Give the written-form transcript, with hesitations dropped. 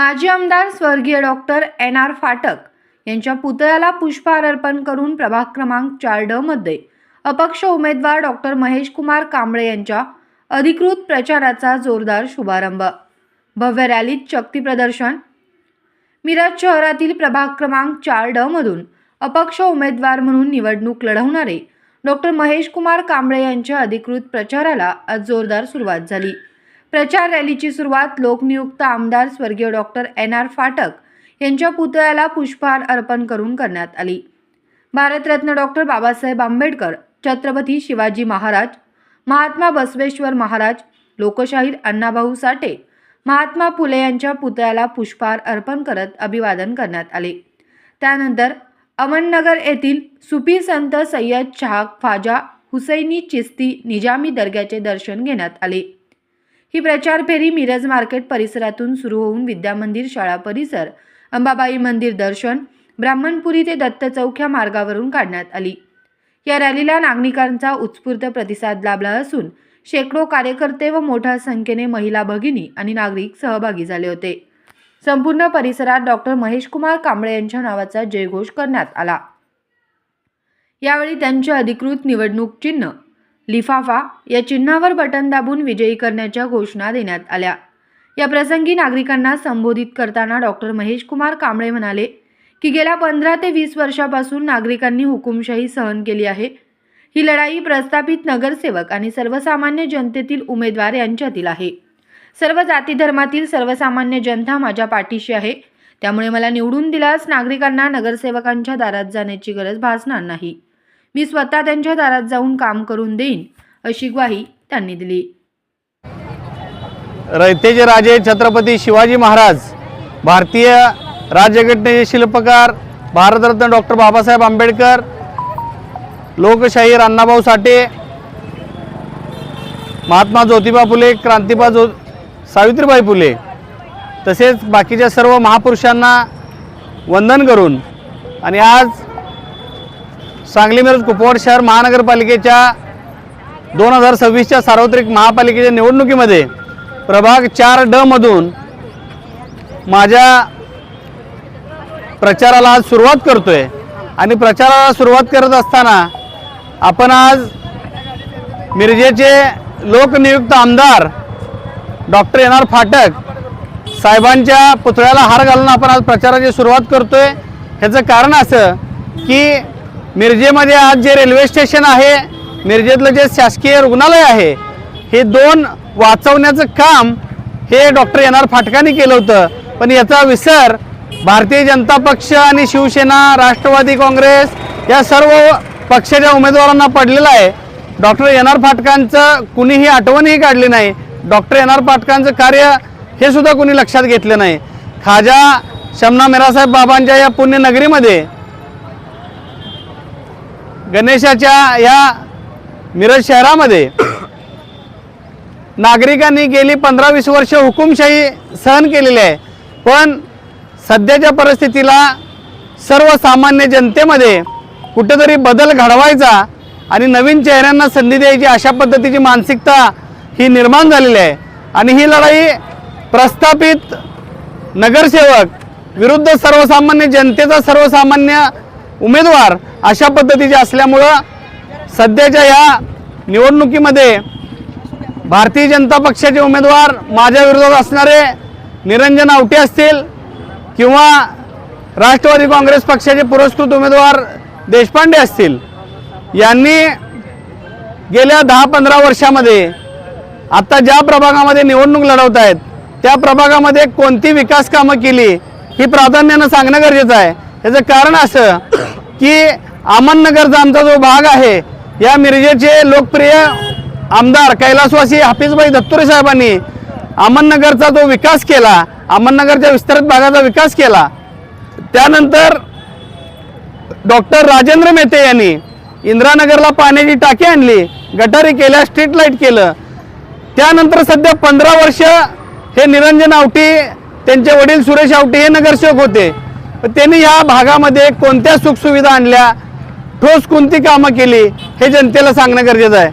माजी आमदार स्वर्गीय डॉक्टर NR फाटक यांच्या पुतळ्याला पुष्पहार अर्पण करून प्रभाग क्रमांक 4D मध्ये अपक्ष उमेदवार डॉक्टर महेश कुमार कांबळे यांच्या अधिकृत प्रचाराचा जोरदार शुभारंभ। भव्य रॅलीत शक्ती प्रदर्शन। मिरज शहरातील प्रभाग क्रमांक 4D मधून अपक्ष उमेदवार म्हणून निवडणूक लढवणारे डॉक्टर महेश कुमार कांबळे यांच्या अधिकृत प्रचाराला आज जोरदार सुरुवात झाली। प्रचार रॅलीची सुरुवात लोकनियुक्त आमदार स्वर्गीय डॉक्टर NR फाटक यांच्या पुतळ्याला पुष्पहार अर्पण करून करण्यात आली। भारतरत्न डॉक्टर बाबासाहेब आंबेडकर, छत्रपती शिवाजी महाराज, महात्मा बसवेश्वर महाराज, लोकशाहीर अण्णाभाऊ साठे, महात्मा फुले यांच्या पुतळ्याला पुष्पहार अर्पण करत अभिवादन करण्यात आले। त्यानंतर अमननगर येथील सुफी संत सय्यद शाह ख्वाजा हुसैनी चिश्ती निजामी दर्ग्याचे दर्शन घेण्यात आले। ही प्रचार फेरी मिरज मार्केट परिसरातून सुरू होऊन विद्यामंदिर शाळा परिसर, अंबाबाई मंदिर दर्शन, ब्राह्मणपुरी ते दत्त चौक या मार्गावरून काढण्यात आली। या रॅलीला नागरिकांचा उत्स्फूर्त प्रतिसाद लाभला असून शेकडो कार्यकर्ते व मोठ्या संख्येने महिला भगिनी आणि नागरिक सहभागी झाले होते। संपूर्ण परिसरात डॉक्टर महेश कुमार कांबळे यांच्या नावाचा जयघोष करण्यात आला। यावेळी त्यांचे अधिकृत निवडणूक चिन्ह लिफाफा या चिन्हावर बटन दाबून विजयी करण्याच्या घोषणा देण्यात आल्या। या प्रसंगी नागरिकांना संबोधित करताना डॉक्टर महेश कुमार कांबळे म्हणाले की गेल्या 15 ते 20 वर्षापासून नागरिकांनी हुकुमशाही सहन केली आहे। ही लढाई प्रस्थापित नगरसेवक आणि सर्वसामान्य जनतेतील उमेदवार यांच्यातील आहे। सर्व जाती धर्मातील सर्वसामान्य जनता माझ्या पाठीशी आहे। त्यामुळे मला निवडून दिल्यास नागरिकांना नगरसेवकांच्या दारात जाण्याची गरज भासणार नाही। मी स्वतः त्यांच्या दारात जाऊन काम करून देईन अशी ग्वाही त्यांनी दिली। रयतेचे राजे छत्रपती शिवाजी महाराज, भारतीय राज्यघटनेचे शिल्पकार भारतरत्न डॉक्टर बाबासाहेब आंबेडकर, लोकशाहीर अण्णाभाऊ साठे, महात्मा ज्योतिबा फुले, क्रांतिबा सावित्रीबाई फुले तसेच बाकीच्या सर्व महापुरुषांना वंदन करून आणि आज सांगली मिरज कुपवाड शहर महानगरपालिकेच्या 2026च्या सार्वत्रिक महापालिकेच्या निवडणुकीमध्ये प्रभाग 4D मधून माझ्या प्रचाराला आज सुरुवात करतोय। आणि प्रचाराला सुरुवात करत असताना आपण आज मिरजेचे लोकनियुक्त आमदार डॉक्टर NR फाटक साहेबांच्या पुतळ्याला हार घालून आपण आज प्रचाराची सुरुवात करतोय। ह्याचं कारण असं की मिरजेमध्ये आज जे रेल्वे स्टेशन आहे, मिरजेतलं जे शासकीय रुग्णालय आहे, हे 2 वाचवण्याचं काम हे डॉक्टर NR फाटकांनी केलं होतं। पण याचा विसर भारतीय जनता पक्ष आणि शिवसेना, राष्ट्रवादी काँग्रेस या सर्व पक्षाच्या उमेदवारांना पडलेला आहे। डॉक्टर NR फाटकांचं कुणीही आठवणही काढली नाही। डॉक्टर NR फाटकांचं कार्य हे सुद्धा कुणी लक्षात घेतलं नाही। खाजा शमना मेरासाहेब बाबांच्या या पुण्यनगरीमध्ये गणेशाच्या या मिरज शहरामध्ये नागरिकांनी गेली 15-20 वर्ष हुकुमशाही सहन केलेली आहे। पण सध्याच्या परिस्थितीला सर्वसामान्य जनतेमध्ये कुठेतरी बदल घडवायचा आणि नवीन चेहऱ्यांना संधी द्यायची अशा पद्धतीची मानसिकता ही निर्माण झालेली आहे। आणि ही लढाई प्रस्थापित नगरसेवक विरुद्ध सर्वसामान्य जनतेचा सर्वसामान्य उमेदवार अशा पद्धतीचे असल्यामुळं सध्याच्या या निवडणुकीमध्ये भारतीय जनता पक्षाचे उमेदवार माझ्या विरोधात असणारे निरंजन आवटे असतील किंवा राष्ट्रवादी काँग्रेस पक्षाचे पुरस्कृत उमेदवार देशपांडे असतील, यांनी गेल्या 10-15 वर्षामध्ये आता ज्या प्रभागामध्ये निवडणूक लढवत आहेत त्या प्रभागामध्ये कोणती विकास कामं केली ही प्राधान्यानं सांगणं गरजेचं आहे। याचं कारण असं की अमननगरचा आमचा जो भाग आहे, या मिरजेचे लोकप्रिय आमदार कैलासवासी हाफिजभाई दत्तुरे साहेबांनी अमननगरचा जो विकास केला, अमननगरच्या विस्तृत भागाचा विकास केला। त्यानंतर डॉक्टर राजेंद्र मेहते यांनी इंदिरानगरला पाण्याची टाकी आणली, गटारी केल्या, स्ट्रीट लाईट केलं। त्यानंतर सध्या 15 वर्ष हे निरंजन आवटी, त्यांचे वडील सुरेश आवटी हे नगरसेवक होते। त्यांनी या भागामध्ये कोणत्या सुखसुविधा आणल्या, ठोस कोणती कामं केली हे जनतेला सांगणं गरजेचं आहे।